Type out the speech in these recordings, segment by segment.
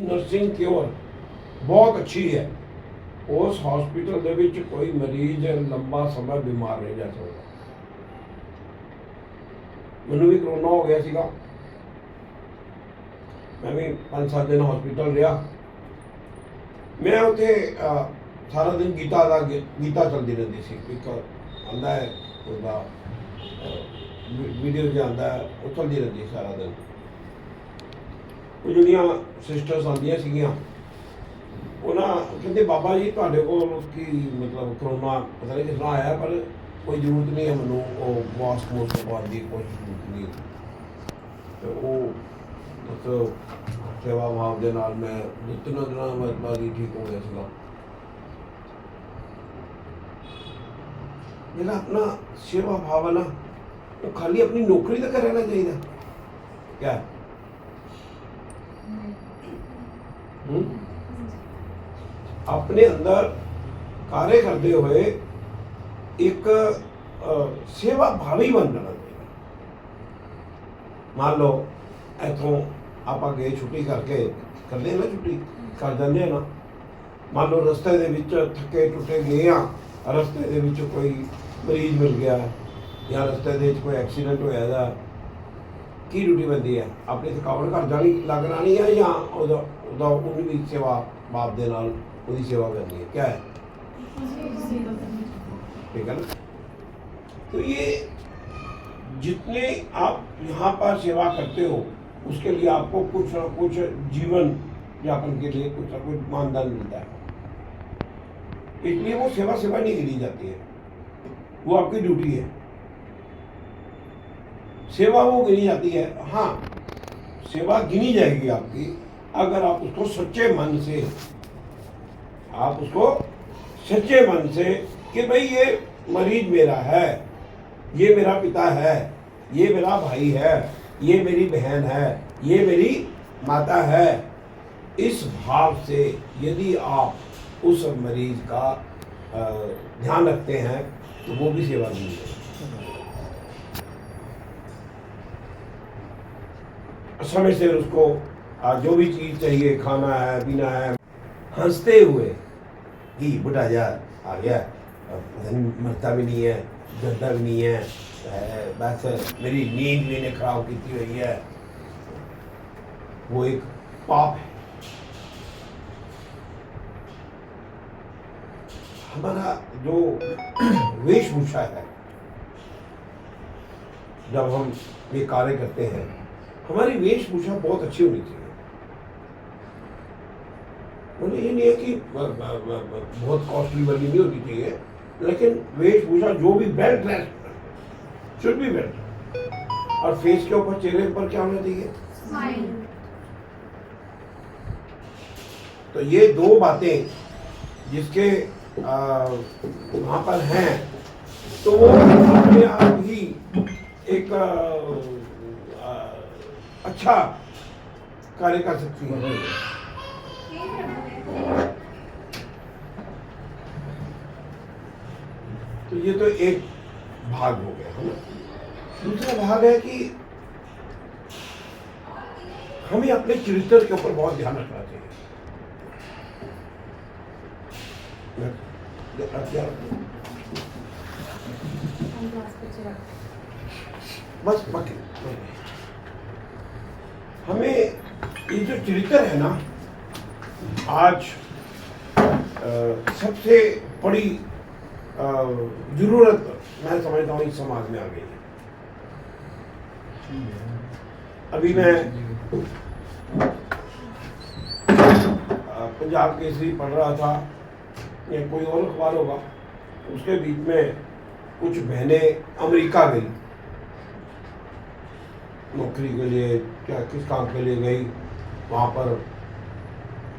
Nursing care बहुत अच्छी है। उस हॉस्पिटल ਦੇ ਵਿੱਚ कोई मरीज लंबा समय बीमार नहीं रह सकता। ਮੈਨੂੰ भी कोरोना हो गया ਸੀਗਾ, मैं भी 5-7 दिन हॉस्पिटल रहा। मैं उत्थे सारा दिन गीता चलती रहती सी। एक आंदा है उसका वीडियो जो आंदा है वो चलती रहती सारा दिन। वो ਜਿਹੜੀਆਂ सिस्टर्स आंदियां ਸੀਗੀਆਂ ਉਹਨਾਂ ਕਹਿੰਦੇ बाबा जी ਤੁਹਾਡੇ ਕੋਲ ਕੀ मतलब कोरोना पता नहीं किस तरह आया, पर कोई जरूरत नहीं है मैनू वो मास्क मूस्क पाने की कोई जरूरत नहीं। तो वो बस सेवा भाव के नाल मैं 2-3 दिन बाद ही ठीक हो गया सीगा। ਜਿਹੜਾ अपना सेवा भाव है ना वो खाली अपनी नौकरी तक रहना चाहिए क्या? अपने अंदर कार्य करते हुए एक सेवा भावी बन जाना चाहिए। मान लो इतों आप गए छुट्टी करके करते हैं ना, छुट्टी कर जाते हैं ना, मान लो रस्ते दे विच थके टुटे गए हाँ, रस्ते दे विच कोई मरीज मिल गया या रस्ते दे कोई एक्सीडेंट होया दा, की ड्यूटी बनती है? अपनी थकावट घर जानी लग लानी है या उन्हीं सेवा भाव के नाल उसकी सेवा करनी है? क्या है? ठीक है ना। तो ये जितने आप यहाँ पर सेवा करते हो उसके लिए आपको कुछ ना कुछ जीवन यापन के लिए कुछ ना कुछ मानधन मिलता है। इसलिए वो सेवा नहीं गिनी जाती है, वो आपकी ड्यूटी है। सेवा वो गिनी जाती है। हाँ, सेवा गिनी जाएगी आपकी अगर आप उसको सच्चे मन से, आप उसको सच्चे मन से कि भाई ये मरीज मेरा है, ये मेरा पिता है, ये मेरा भाई है, ये मेरी बहन है, ये मेरी माता है, इस भाव से यदि आप उस मरीज का ध्यान रखते हैं तो वो भी सेवा दी है। समय से उसको जो भी चीज़ चाहिए, खाना है, पीना है, हंसते हुए ही बुढ़ा यार आ गया, मरता भी नहीं है, गंदा भी नहीं है, बस मेरी नींद भी इन्हें खराब की हुई है, वो एक पाप है। हमारा जो वेशभूषा है, जब हम ये कार्य करते हैं, हमारी वेशभूषा बहुत अच्छी होनी चाहिए। उन्हें ये नहीं है कि बहुत कॉस्टली वाली नहीं होनी चाहिए, लेकिन वेशभूषा जो भी well dress should be well. और फेस के ऊपर, चेहरे पर क्या होना चाहिए? स्माइल। तो ये दो बातें जिसके वहाँ पर हैं तो वो अपने आप ही एक अच्छा कार्य कर सकती है। तो ये तो एक भाग हो गया है ना। दूसरा भाग है कि हमें अपने चरित्र के ऊपर बहुत ध्यान रखना चाहिए। बस बाकी हमें ये जो चरित्र है ना, आज सबसे बड़ी जरूरत मैं समझता हूँ इस समाज में आ गई है। अभी मैं पंजाब केसरी पढ़ रहा था या कोई और अखबार होगा, उसके बीच में कुछ बहनें अमेरिका गई नौकरी के लिए, क्या किस काम के लिए गई, वहाँ पर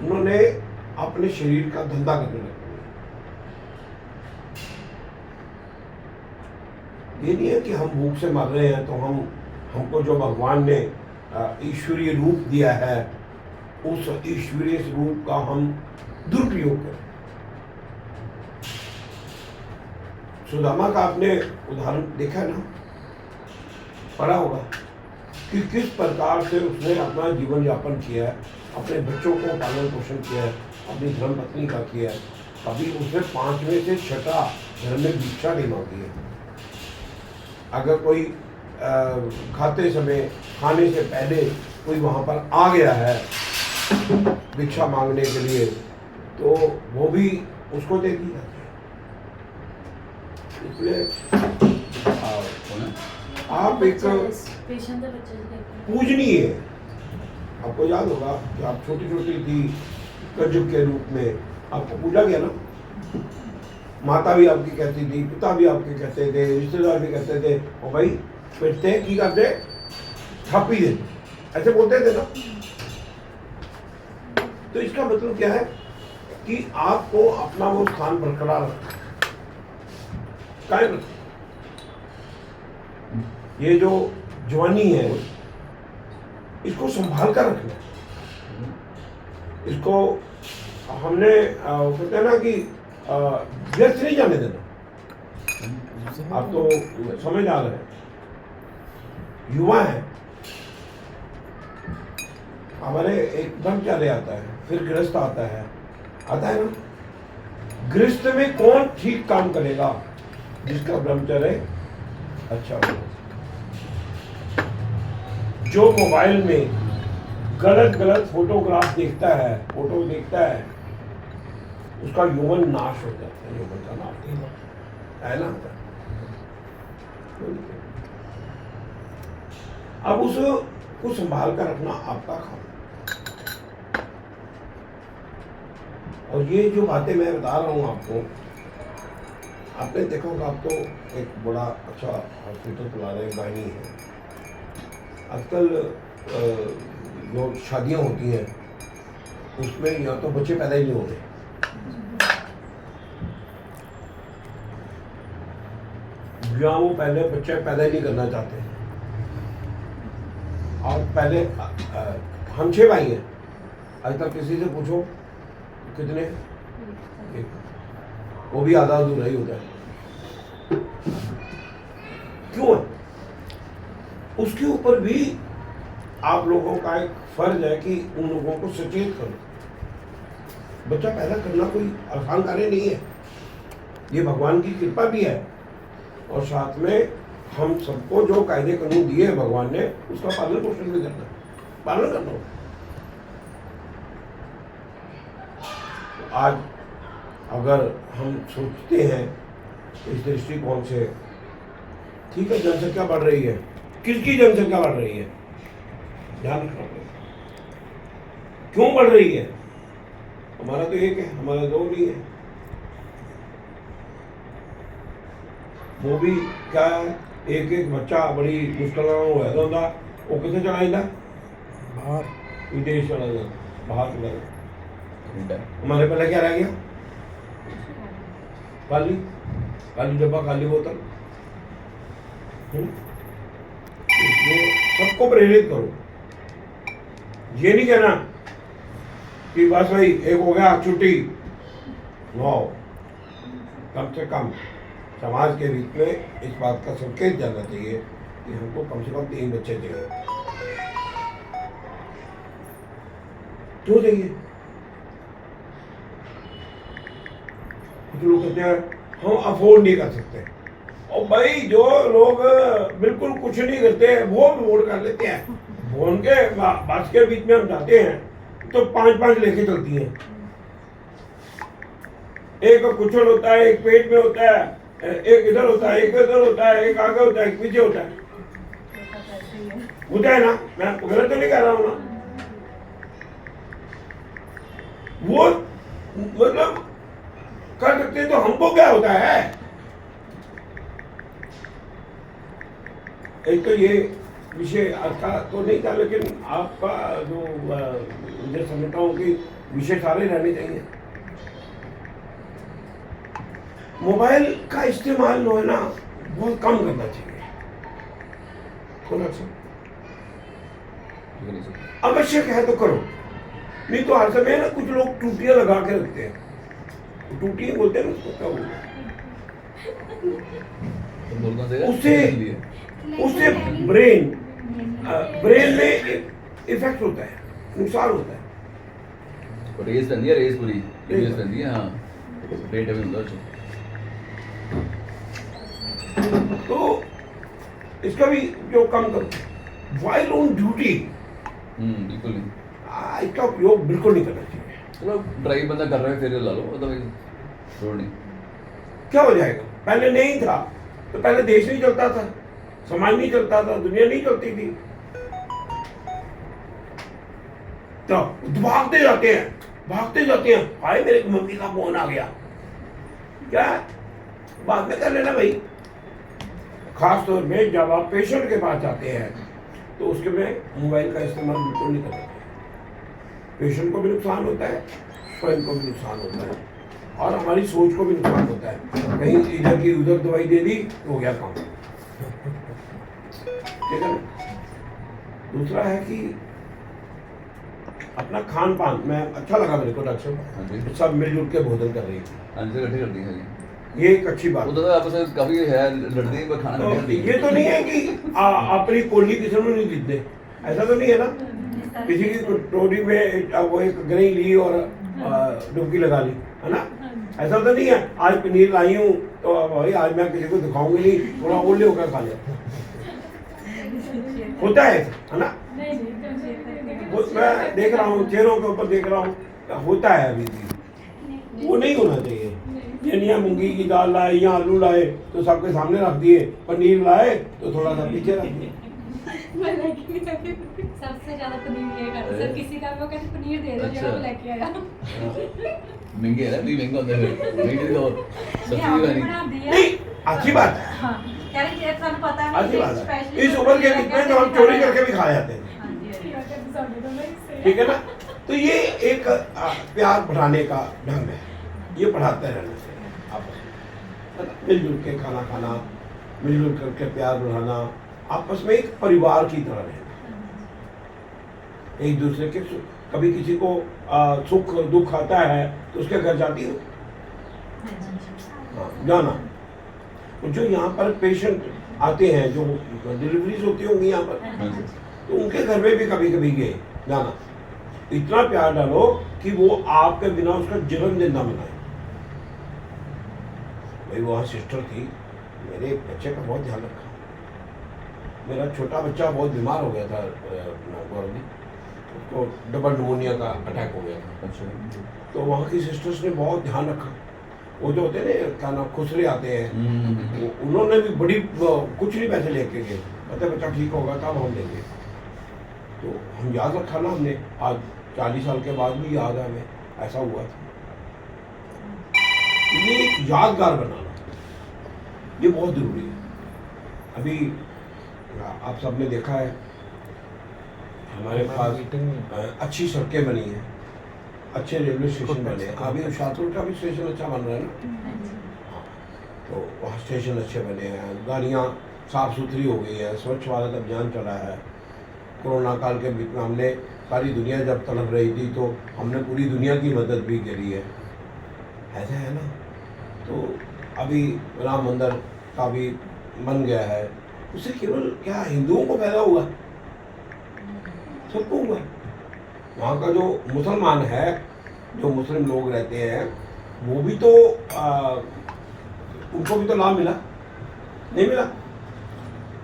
उन्होंने अपने शरीर का धंधा करने लगा। ये नहीं है कि हम भूख से मर रहे हैं तो हमको जो भगवान ने ईश्वरीय रूप दिया है उस ईश्वरीय रूप का हम दुरुपयोग करें। सुदामा का आपने उदाहरण देखा ना, पढ़ा होगा। कि किस प्रकार से उसने अपना जीवन यापन किया है, अपने बच्चों को पालन पोषण किया है, अपनी धर्मपत्नी का किया है। कभी उसने 5वें से 6ठा घर में भिक्षा नहीं मांगी है। अगर कोई खाते समय, खाने से पहले कोई वहाँ पर आ गया है भिक्षा मांगने के लिए, तो वो भी उसको दे दी जाती है। इसलिए आप एक पूजनीय है। आपको याद होगा कि आप छोटी छोटी थी, कजुग के रूप में आपको पूजा गया ना। माता भी आपकी कहती थी, पिता भी आपके कहते थे, रिश्तेदार भी कहते थे, ओ भाई पिटते की करते थापी दे, ऐसे बोलते थे ना। तो इसका मतलब क्या है कि आपको अपना वो स्थान बरकरार रखना, कायम रखना। ये जो जवानी है इसको संभाल कर रखना, इसको हमने कहते हैं ना कि व्यर्थ नहीं जाने देना। आप तो समझदार हैं, युवा हैं। हमारे एक ब्रह्मचार्य आता है, फिर गृहस्थ आता है ना। गृहस्थ में कौन ठीक काम करेगा? जिसका ब्रह्मचर्य अच्छा हो। जो मोबाइल में गलत गलत फोटोग्राफ देखता है, फोटो देखता है, उसका यौवन नाश हो जाता है। यौवन का नाश है ना। अब उसको संभाल कर रखना आपका काम। और ये जो बातें मैं बता रहा हूँ आपको, आपने देखा होगा, आप तो एक बड़ा अच्छा हॉस्पिटल चला रहे गायनी है। आजकल जो शादियाँ होती हैं उसमें या तो बच्चे पैदा ही नहीं होते, या वो पहले बच्चे पैदा ही नहीं करना चाहते। और पहले हम 6 भाई हैं, आज तक किसी से पूछो कितने, वो भी आधा अधूरा ही होता है। क्यों है? उसके ऊपर भी आप लोगों का एक फर्ज है कि उन लोगों को सचेत करो। बच्चा पैदा करना कोई आसान कार्य नहीं है, ये भगवान की कृपा भी है। और साथ में हम सबको जो कायदे कानून दिए हैं भगवान ने, उसका पालन पोषण भी करना, पालन करना। आज अगर हम सोचते हैं इस दृष्टिकोण से, ठीक है, जनसंख्या बढ़ रही है, किसकी जनसंख्या बढ़ रही है? ध्यान रखना पड़ेगा। क्यों बढ़ रही है? हमारा तो एक है, हमारा दो नहीं है। वो भी क्या है, एक एक बच्चा बड़ी मुश्किल होता, वो कितने चलाइंदा बाहर, विदेश चला जाता, बाहर चला जाता। हमारे पहले क्या रह गया? खाली खाली डब्बा, खाली बोतल। इसलिए सबको प्रेरित करो। ये नहीं कहना कि बस भाई एक हो गया छुट्टी, नो। कम से कम समाज के बीच में इस बात का संकेत जाना चाहिए कि हमको कम से कम 3 बच्चे चाहिए। क्यों चाहिए? कुछ लोग कहते हैं हम अफोर्ड नहीं कर सकते। और भाई जो लोग बिल्कुल कुछ नहीं करते वो अफोर्ड कर लेते हैं। उनके बस के बीच में हम जाते हैं तो 5-5 लेके चलती हैं। एक कुचल होता है, एक पेट में होता है, एक इधर होता है, एक इधर होता है, एक आगे होता है, एक पीछे होता है। होता है ना, मैं गलत तो नहीं कह रहा हूँ ना। वो मतलब कर सकते हैं, तो हमको क्या होता है? एक तो ये विषय अच्छा तो नहीं था, लेकिन आपका जो मुझे समझता हूँ कि विषय सारे रहने चाहिए। मोबाइल का इस्तेमाल जो है ना बहुत कम करना चाहिए, थोड़ा सा आवश्यक है तो करो, नहीं तो हर समय ना कुछ लोग टूटियां लगा के रखते हैं। टूटियां बोलते हैं उसको, क्या बोलते हैं? उससे ब्रेन ब्रेन में इफेक्ट होता है, नुकसान होता है। रेस पैंदी है, रेस पूरी रेस पैंदी है। हाँ पेट में अंदर तो इसका भी जो कम करो, वाइल ऑन ड्यूटी बिल्कुल नहीं। इसका उपयोग बिल्कुल नहीं करना चाहिए। चलो ड्राइव बंदा कर रहा है फिर ला लो, अदरवाइज छोड़ नहीं। क्या हो जाएगा? पहले नहीं था तो पहले देश नहीं चलता था, समाज नहीं चलता था, दुनिया नहीं चलती थी। तो भागते जाते हैं, हाय मेरे मम्मी का फोन आ गया, क्या बाद में कर लेना भाई। खास तौर में जब आप पेशेंट के पास जाते हैं तो उसके में मोबाइल का इस्तेमाल बिल्कुल नहीं करना चाहिए। पेशेंट को भी नुकसान होता है, स्वयं को भी नुकसान होता है, और हमारी सोच को भी नुकसान होता है। कहीं इधर की उधर दवाई दे दी तो हो गया काम, ठीक है ना। दूसरा है कि अपना खान पान में अच्छा लगा मेरे को, डॉक्टर साहब सब मिलजुल के भोजन कर रही है, इकट्ठे कर दी है ये एक अच्छी बात। उधर आपस में काफी है लड़ती है, पर खाना तो नहीं ये तो नहीं है कि अपनी कोली किसी को नहीं जीतते, ऐसा तो नहीं है ना। किसी की टोरी में वो एक गरई ली और डुबकी लगा ली, है ना। ऐसा तो नहीं है आज पनीर लाई हूँ तो भाई आज मैं किसी को दिखाऊंगी नहीं, थोड़ा ओले होकर खा लिया, होता है ना। मैं देख रहा हूँ चेहरों के ऊपर, देख रहा हूँ होता है अभी भी, वो नहीं होना चाहिए। ये मूंगी की दाल लाए या आलू लाए तो सबके सामने रख दिए, पनीर लाए तो थोड़ा सा पीछे रख दिए। सबसे ज्यादा पनीर ये करते सर, किसी का वो कहते पनीर दे दो जो लेके आया। महंगे है ना, भी महंगा होता है, महंगे तो सब्जी वाली नहीं अच्छी बात है, हां कह रहे हैं ਤੁਹਾਨੂੰ पता है अच्छी बात है। इस उम्र के बीच में तो हम चोरी करके भी खा जाते हैं, ठीक है ना। तो ये एक प्यार बढ़ाने का ढंग है, ये बढ़ाते रहना चाहिए आपस में, मिलजुल के खाना खाना, मिलजुल करके प्यार बढ़ाना, आपस में एक परिवार की तरह रहना, एक दूसरे के कभी किसी को सुख दुख आता है तो उसके घर जाती हो, जाना। जो यहाँ पर पेशेंट आते हैं, जो डिलीवरीज होती होंगी यहाँ पर, तो उनके घर में भी कभी कभी गए जाना, इतना प्यार डालो कि वो आपके बिना उसका जन्मदिन ना मनाए। भाई वहाँ सिस्टर थी, मेरे बच्चे का बहुत ध्यान रखा। मेरा छोटा बच्चा बहुत बीमार हो गया था गौरव, उसको डबल निमोनिया का अटैक हो गया था। अच्छा, तो वहाँ की सिस्टर्स ने बहुत ध्यान रखा। वो जो होते हैं ना क्या नाम, खुसरे आते हैं, उन्होंने भी बड़ी कुछ नहीं पैसे लेके गए, कहते बच्चा ठीक होगा तब हम देंगे। तो हम याद रखा ना हमने, आज 40 साल के बाद भी याद है हमें, ऐसा हुआ था। ये एक यादगार बनाना ये बहुत जरूरी है। अभी आप सबने देखा है हमारे पास अच्छी सड़कें बनी हैं, अच्छे रेलवे स्टेशन बने हैं। अभी शाहपुर का भी स्टेशन अच्छा बन रहा है ना, तो वहाँ स्टेशन अच्छे बने हैं, गाड़ियाँ साफ़ सुथरी हो गई है, स्वच्छ भारत अभियान चला है। कोरोना काल के बीच में हमने सारी दुनिया जब तड़प रही थी तो हमने पूरी दुनिया की मदद भी करी है, ऐसा है ना। तो अभी राम मंदिर का भी बन गया है, उससे केवल क्या हिंदुओं को फायदा हुआ, सबको हुआ। वहाँ का जो मुसलमान है, जो मुस्लिम लोग रहते हैं, वो भी तो उनको भी तो लाभ मिला, नहीं मिला।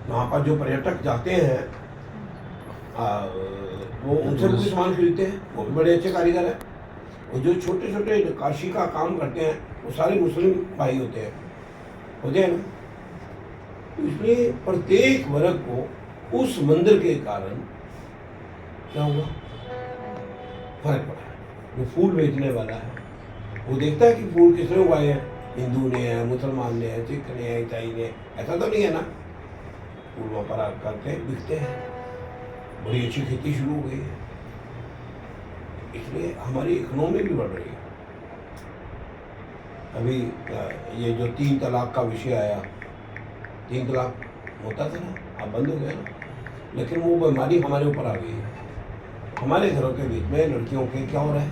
वहाँ पर जो पर्यटक जाते हैं वो उनसे भी सामान खरीदते हैं, वो भी बड़े अच्छे कारीगर हैं। और जो छोटे छोटे नक्काशी का काम करते हैं वो सारे मुस्लिम भाई होते हैं ना। तो इसलिए प्रत्येक वर्ग को उस मंदिर के कारण क्या हुआ, फर्क पड़ा। जो फूल बेचने वाला है वो देखता है कि फूल किसने उगाए हैं, हिंदू ने है, मुसलमान ने है, सिख ने है, ईसाई ने, ऐसा तो नहीं है ना। फूल वहाँ पर करके बिकते हैं, बड़ी अच्छी खेती शुरू हो गई है, इसलिए हमारी इकोनॉमी भी बढ़ रही है। अभी ये जो 3 तलाक का विषय आया, 3 तलाक होता था ना, अब बंद हो गया ना, लेकिन वो बीमारी हमारे ऊपर आ गई है। हमारे घरों के बीच में लड़कियों के क्या हो रहा है,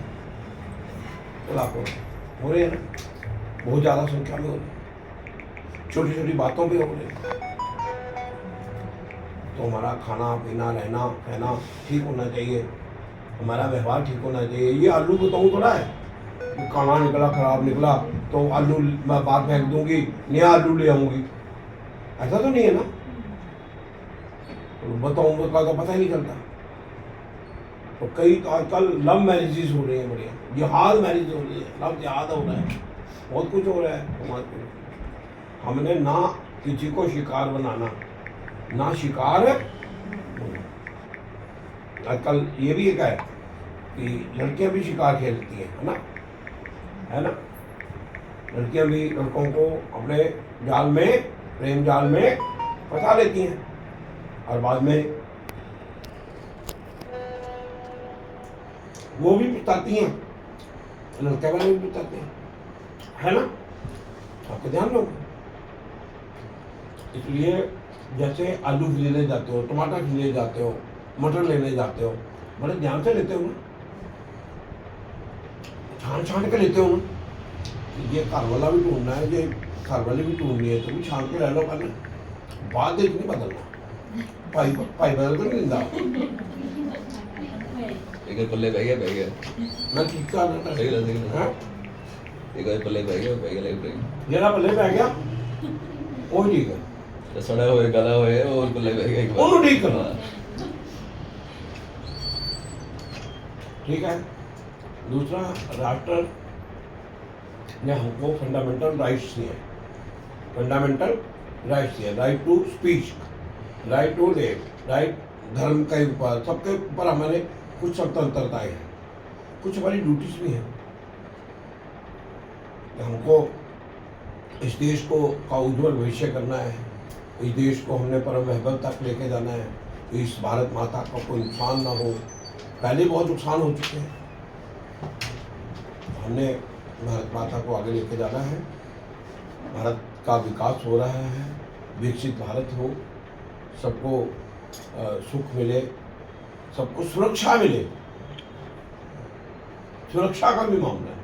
तलाक हो रहे हैं ना, बहुत ज़्यादा संख्या में हो रहे हैं, छोटी छोटी बातों पे हो रहे हैं। तो हमारा खाना पीना रहना कहना ठीक होना चाहिए, हमारा व्यवहार ठीक होना चाहिए। ये आलू बताऊँ थोड़ा है कि खाना निकला खराब निकला तो आलू मैं बाहर फेंक दूंगी, नया आलू ले आऊँगी, ऐसा तो नहीं है ना। तो बताऊँ का तो पता ही नहीं चलता। तो कई तो आजकल लव मैरिजेस हो रही हैं, बढ़िया जिहाद मैरिज हो रही है, लव जिहाद हो रहा है, बहुत कुछ हो रहा है समाज में। हमने ना किसी को शिकार बनाना, ना शिकार आजकल ये भी एक है कि लड़कियां भी शिकार खेलती हैं, है ना। लड़कियां भी लड़कों को अपने जाल में, प्रेम जाल में फंसा लेती हैं और बाद में वो भी बताती हैं, लड़के वाले भी बताते हैं, है ना। आपको ध्यान दो। इसलिए जैसे आलू लेने जाते हो, टमाटर लेने जाते हो, मटर लेने जाते हो, बड़े ध्यान से लेते हो ना, छान छान के लेते हो ना। ये घर वाला भी ढूंढना है, ये घर वाली भी ढूंढनी है, तो भी छान के ले लो पहले, बाद नहीं बदलना। भाई भाई बदल तो नहीं दिंदा। एक पल्ले बह गया मैं ठीक कर रहा सही लग रही था। एक पल्ले बह गया लाइफ रही जरा पल्ले पै गया वो ठीक है, तो सड़ा हुए गला हुए और पल्ले बह गया एक बार। ਉਹਨੂੰ ठीक करना ठीक है। दूसरा, राष्ट्र ने हमको फंडामेंटल राइट्स दिए, फंडामेंटल राइट्स दिए, right to speech, right to live, right धर्म के ऊपर, सबके ऊपर हमारे कुछ स्वतंत्रताएं हैं, कुछ हमारी ड्यूटीज भी हैं। हमको इस देश को का उज्जवल भविष्य करना है, इस देश को हमने परम वैभव तक लेके जाना है, इस भारत माता का कोई नुकसान ना हो। पहले बहुत नुकसान हो चुके हैं, हमने भारत माता को आगे लेके जाना है। भारत का विकास हो रहा है, विकसित भारत हो, सबको सुख मिले, सबको सुरक्षा मिले, सुरक्षा का भी मामला है,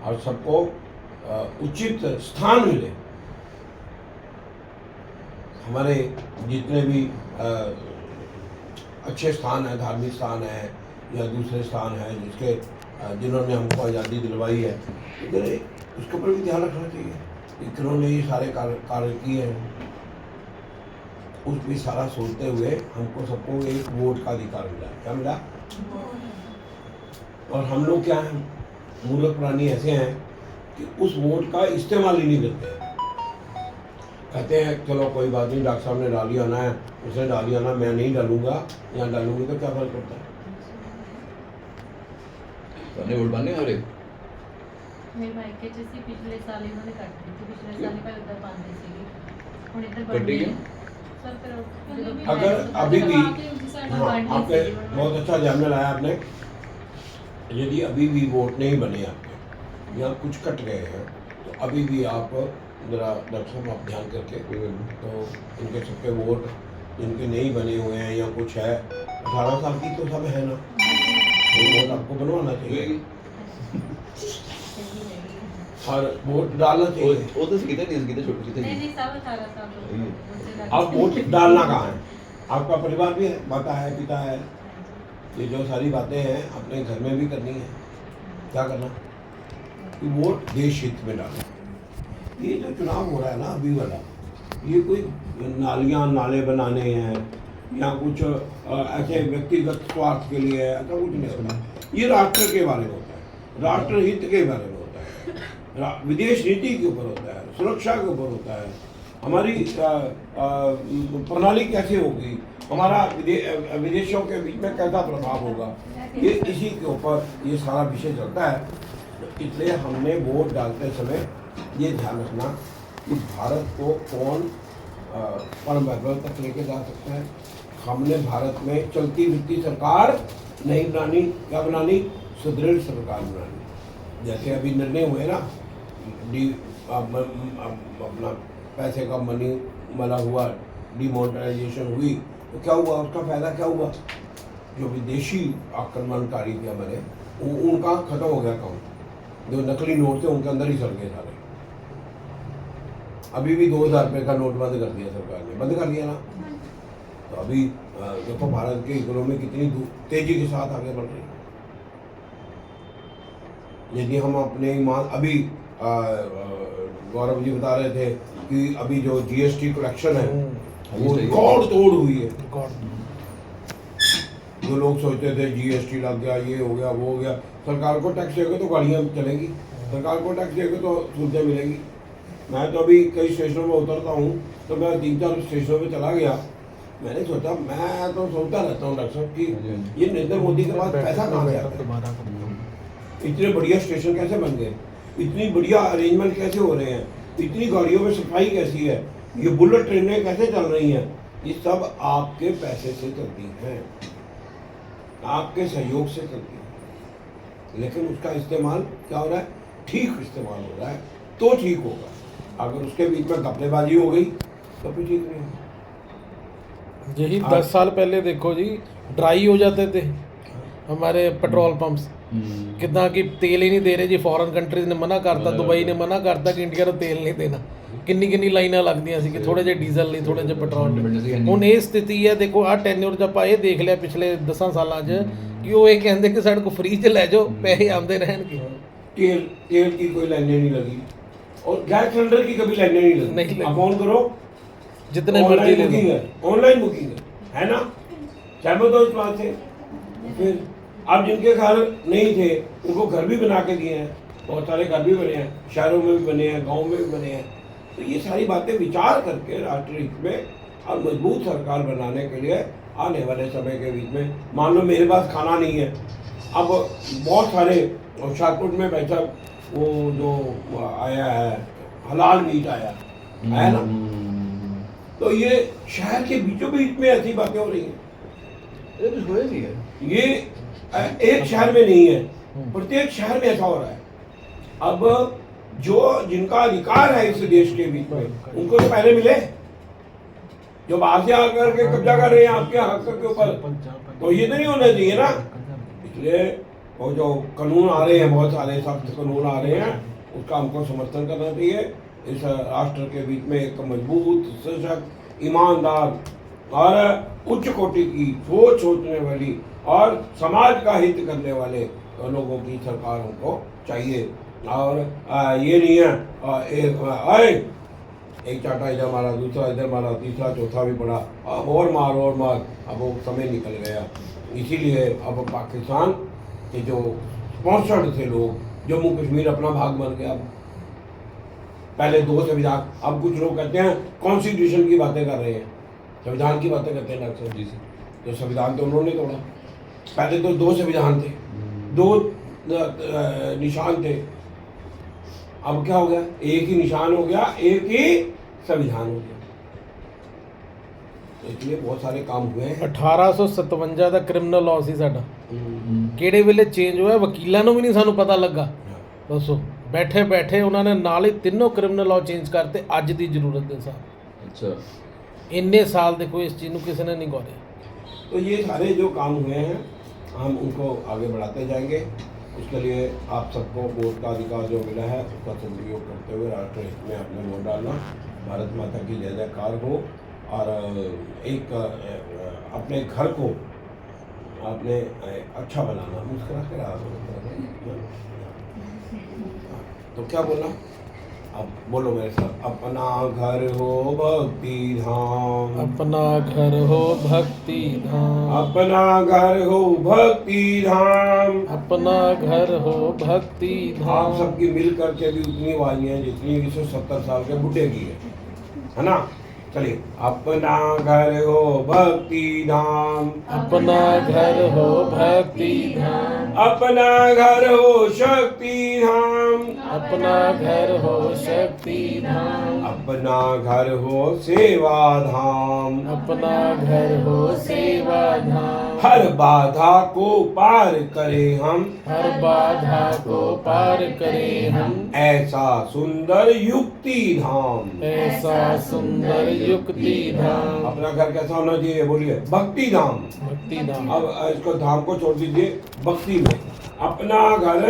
और सबको उचित स्थान मिले। हमारे जितने भी अच्छे स्थान हैं, धार्मिक स्थान है या दूसरे स्थान हैं जिसके जिन्होंने हमको आज़ादी दिलवाई है, उसके ऊपर भी ध्यान रखना चाहिए। इन्होंने ये सारे कार्य किए हैं, उस भी सारा सोचते हुए हमको सबको एक वोट का अधिकार मिला। क्या मिला? और हम लोग क्या हैं, मूर्ख प्राणी ऐसे हैं कि उस वोट का इस्तेमाल ही नहीं करते। कहते हैं चलो कोई बात नहीं, डॉक्टर साहब ने डाल ही आना है, उसने डाल ही आना, मैं नहीं डालूंगा या डालूंगी तो क्या फर्क पड़ता है? वोट बनने हो रहे ਮੇਰੇ ਮਾਇਕੇ ਚ ਸੀ ਪਿਛਲੇ ਸਾਲ ਇਹਨਾਂ ਨੇ ਕੱਟ ਦਿੱਤੀ, ਪਿਛਲੇ ਸਾਲ ਹੀ ਭਾਈ ਉੱਧਰ ਪਾਉਂਦੇ ਸੀਗੇ, ਹੁਣ ਇੱਧਰ ਕੱਟੀ ਬਣਦੀ ਕਿਉਂ? ਸਰ ਫਿਰ अगर अभी भी हाँ, आपने बहुत अच्छा ध्यान में लाया आपने, यदि अभी भी वोट नहीं बने आपके या कुछ कट गए हैं तो अभी भी आप जरा डॉक्टर साहब आप ध्यान करके तो इनके सबके वोट जिनके नहीं बने हुए हैं या कुछ है, 18 साल की तो सब है ना, तो वोट आपको बनवाना चाहिए और वोट डालना चाहिए। वो तो सीधे नहीं सीधे छोटे सीधे नहीं नहीं सब 18 साल अब वोट डालना कहाँ है? आपका परिवार भी है, माता है, पिता है, ये जो सारी बातें हैं अपने घर में भी करनी है। क्या करना कि वोट देश हित में डालना। ये जो चुनाव हो रहा है ना अभी वाला, ये कोई नालियाँ नाले बनाने हैं या कुछ ऐसे व्यक्तिगत स्वार्थ के लिए है, ऐसा कुछ नहीं होता। ये राष्ट्र के बारे में होता है, राष्ट्र हित के बारे में होता है, विदेश नीति के ऊपर होता है, सुरक्षा के ऊपर होता है, हमारी प्रणाली कैसे होगी, हमारा विदेशों के बीच में कैसा प्रभाव होगा, ये इसी के ऊपर ये सारा विषय चलता है। इसलिए हमने वोट डालते समय ये ध्यान रखना कि भारत को कौन परम वैभव तक लेके जा सकता है। हमने भारत में चलती फिरती सरकार नहीं बनानी, क्या बनानी? सुदृढ़ सरकार बनानी। जैसे अभी निर्णय हुए ना, अपना पैसे का मनी मला हुआ, डिमोनेटाइजेशन हुई, तो क्या हुआ? उसका फायदा क्या हुआ? जो विदेशी आक्रमणकारी थे हमारे, उनका खत्म हो गया काम। जो नकली नोट थे उनके अंदर ही सड़ गए सारे। अभी भी 2000 रुपये का नोट बंद कर दिया सरकार ने, बंद कर दिया ना। तो अभी देखो भारत की इकोनॉमी कितनी तेजी के साथ आगे बढ़ रही है। यदि हम अपने ईमान अभी गौरव जी बता रहे थे कि अभी जो जीएसटी कलेक्शन है वो रिकॉर्ड तोड़ हुई है। जो लोग सोचते थे जीएसटी लग गया, ये हो गया, वो हो गया, सरकार को टैक्स देगा तो गाड़ियाँ चलेंगी, सरकार को टैक्स देगा तो सुविधाएं मिलेंगी। मैं तो अभी कई स्टेशनों में उतरता हूँ तो मैं 3-4 स्टेशनों में चला गया, मैंने सोचा, मैं तो सोचता रहता हूँ डॉक्टर साहब कि ये नरेंद्र मोदी के पास पैसा कहाँ से आता है? इतने बढ़िया स्टेशन कैसे बन गए, इतनी बढ़िया अरेंजमेंट कैसे हो रहे हैं, इतनी गाड़ियों में सफाई कैसी है, ये बुलेट ट्रेनें कैसे चल रही हैं? ये सब आपके पैसे से चलती हैं, आपके सहयोग से चलती है। लेकिन उसका इस्तेमाल क्या हो रहा है? ठीक इस्तेमाल हो रहा है तो ठीक होगा। अगर उसके बीच में घपलेबाजी हो गई तो फिर ठीक नहीं होगा। यही 10 साल पहले देखो जी, ड्राई हो जाते थे हमारे पेट्रोल पंप्स, कितना कि तेल ही नहीं दे रहे जी। फॉरेन कंट्रीज ने मना करता, दुबई ने मना करता कि इंडिया ਨੂੰ तेल नहीं देना। ਕਿੰਨੀ ਲਾਈਨਾਂ ਲੱਗਦੀਆਂ ਸੀ ਕਿ ਥੋੜੇ ਜਿਹਾ ਡੀਜ਼ਲ ਲਈ, ਥੋੜੇ ਜਿਹਾ ਪੈਟਰੋਲ ਲਈ। ਹੁਣ ਇਹ ਸਥਿਤੀ ਹੈ, ਦੇਖੋ ਆਹ ਟੈਨਿਓਰ 'ਚ ਆਪਾਂ ਇਹ ਦੇਖ ਲਿਆ ਪਿਛਲੇ 10 ਸਾਲਾਂ 'ਚ ਕਿ ਉਹ ਇਹ ਕਹਿੰਦੇ ਕਿ ਸਾਡੇ ਕੋਲ ਫ੍ਰੀ 'ਚ ਲੈ ਜਾਓ, ਪੈਸੇ ਆਉਂਦੇ ਰਹਿਣਗੇ। तेल की कोई लाइनें नहीं लगी और गैस सिलेंडर की कभी लाइनें नहीं लगी। आप फोन करो, जितने मर्जी ले लो, ऑनलाइन बुकिंग है ना, सहमत हो इस बात से? फिर अब जिनके घर नहीं थे उनको घर भी बना के दिए हैं, बहुत सारे घर भी बने हैं, शहरों में भी बने हैं, गाँव में भी बने हैं। तो ये सारी बातें विचार करके राष्ट्रीय हित में और मजबूत सरकार बनाने के लिए आने वाले समय के बीच में, मान लो मेरे पास खाना नहीं है, अब बहुत सारे शाहपुर में बैठा वो जो आया है हलाल मीट आया है ना, तो ये शहर के बीचों बीच में ऐसी बातें हो रही हैं। ये कुछ हुआ नहीं है, ये एक शहर में नहीं है, प्रत्येक शहर में ऐसा हो रहा है। अब जो जिनका अधिकार है इस देश के बीच में उनको तो पहले मिले, जो बाहर से आकर के कब्जा कर रहे हैं आपके हक के ऊपर, तो ये तो नहीं होना चाहिए ना। इसलिए वो जो कानून आ रहे हैं, बहुत सारे सख्त कानून आ रहे हैं, उसका हमको समर्थन करना चाहिए। इस राष्ट्र के बीच में एक मजबूत, सशक्त, ईमानदार और उच्च कोटि की सोच सोचने वाली और समाज का हित करने वाले लोगों की सरकार हमको चाहिए। और ये नहीं है एक चाटा इधर मारा, दूसरा इधर मारा, तीसरा चौथा भी पड़ा, अब और मार, अब वो समय निकल गया। इसीलिए अब पाकिस्तान के जो स्पॉन्सर्ड थे लोग, जम्मू कश्मीर अपना भाग बन गया। पहले 2 संविधान, अब कुछ लोग कहते हैं कॉन्स्टिट्यूशन की बातें कर रहे हैं, संविधान की बातें करते हैं डॉक्टर जी से, तो संविधान तो उन्होंने तोड़ा। पहले तो 2 संविधान थे, 2 निशान थे, अब क्या हो गया? एक ही निशान हो गया, एक ही संविधान हो गया। तो इसलिए बहुत सारे काम हुए हैं। 1857 ਦਾ ਕ੍ਰਿਮੀਨਲ ਲਾਅ ਸੀ ਸਾਡਾ, ਕਿਹੜੇ ਵੇਲੇ ਚੇਂਜ ਹੋਇਆ ਵਕੀਲਾਂ ਨੂੰ ਵੀ ਨਹੀਂ ਸਾਨੂੰ ਪਤਾ ਲੱਗਾ। ਦੱਸੋ, ਬੈਠੇ ਉਹਨਾਂ ਨੇ ਨਾਲ ਹੀ ਤਿੰਨੋਂ ਕ੍ਰਿਮੀਨਲ ਲਾਅ ਚੇਂਜ ਕਰਤੇ ਅੱਜ ਦੀ ਜ਼ਰੂਰਤ ਦੇ ਹਿਸਾਬ। अच्छा, ਇੰਨੇ ਸਾਲ ਦੇਖੋ ਇਸ चीज़ ਨੂੰ ਕਿਸੇ ने नहीं गौरिया। तो ये सारे जो काम हुए हैं हम उनको आगे बढ़ाते जाएंगे। उसके लिए आप सबको वोट का अधिकार जो मिला है उसका सदुपयोग करते हुए राष्ट्र हित में अपने वोट डालना। भारत माता की जय जयकार हो और एक अपने घर को आपने अच्छा बनाना। मुस्कुरा के रहा तो क्या बोला? अब बोलो मेरे साथ, अपना घर हो भक्ति धाम, अपना घर हो भक्ति धाम, अपना घर हो भक्ति धाम, अपना घर हो भक्ति धाम। आप सबकी मिल करके भी उतनी वाली है जितनी 170 साल के बुढ़े की है ना। चलिए, अपना घर हो भक्ति धाम, अपना घर हो भक्ति धाम, अपना घर हो शक्ति धाम, अपना घर हो शक्ति धाम, अपना घर हो सेवा धाम, अपना घर हो सेवा धाम। हर बाधा को पार करें हम, हर बाधा को पार करें हम, ऐसा सुंदर युक्ति धाम। ऐसा सुंदर युक्ति धाम। अपना घर कैसा होना चाहिए? बोलिए, भक्ति धाम। भक्ति धाम। अब इसको धाम को छोड़ दीजिए, भक्ति में। अपना घर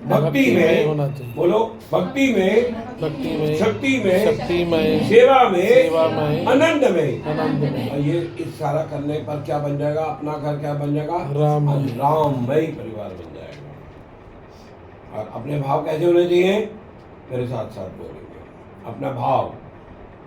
भक्ति में होना चाहिए। बोलो, भक्ति में, भक्ति में, शक्ति में, शक्ति में, सेवा में, सेवा में, आनंद में, आनंद में। और ये इस सारा करने पर क्या बन जाएगा? अपना घर क्या बन जाएगा? राममय। राममय परिवार बन जाएगा। और अपने भाव कैसे होने चाहिए? मेरे साथ साथ बोलेंगे। अपना भाव,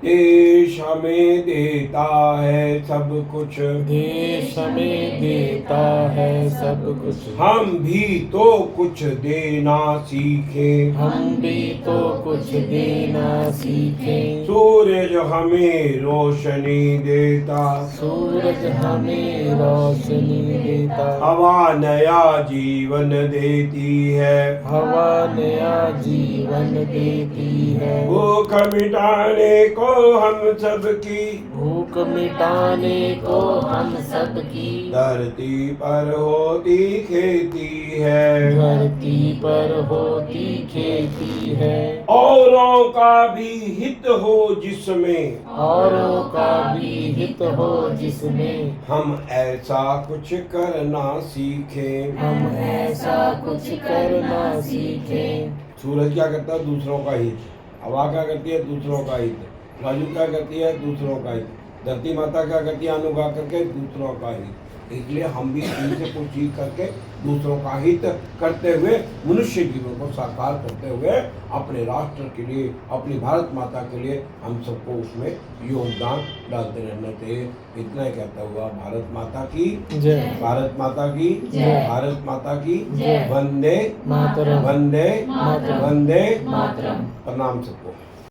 देश हमें देता है सब कुछ, देश हमें देता है सब कुछ, हम भी तो कुछ देना सीखे, हम भी तो कुछ देना सीखें। सूरज हमें रोशनी देता, सूरज हमें रोशनी देता, हवा नया जीवन देती है, हवा नया जीवन देती है। भूख मिटाने को हम सबकी, भूख मिटाने को हम सबकी, धरती पर होती खेती है, धरती पर होती खेती है। औरों का भी हित हो जिसमें, औरों का भी हित हो जिसमें, हम ऐसा कुछ करना सीखें। हम ऐसा कुछ करना सीखें। सूरज क्या करता है? दूसरों का हित। हवा क्या करती है? दूसरों का हित। वायु क्या करती है? दूसरों का हित। धरती माता क्या करती है? अनुगा करके दूसरों का हित। इसलिए हम भी इनसे कुछ चीज करके दूसरों का हित करते हुए मनुष्य जीवन को साकार करते हुए अपने राष्ट्र के लिए, अपनी भारत माता के लिए हम सबको उसमें योगदान डालते रहना चाहिए। इतना ही कहता हुआ भारत माता की जय। भारत माता की जय। भारत माता की जय। वंदे मातरम। वंदे मातरम। वंदे मातरम। प्रणाम सबको।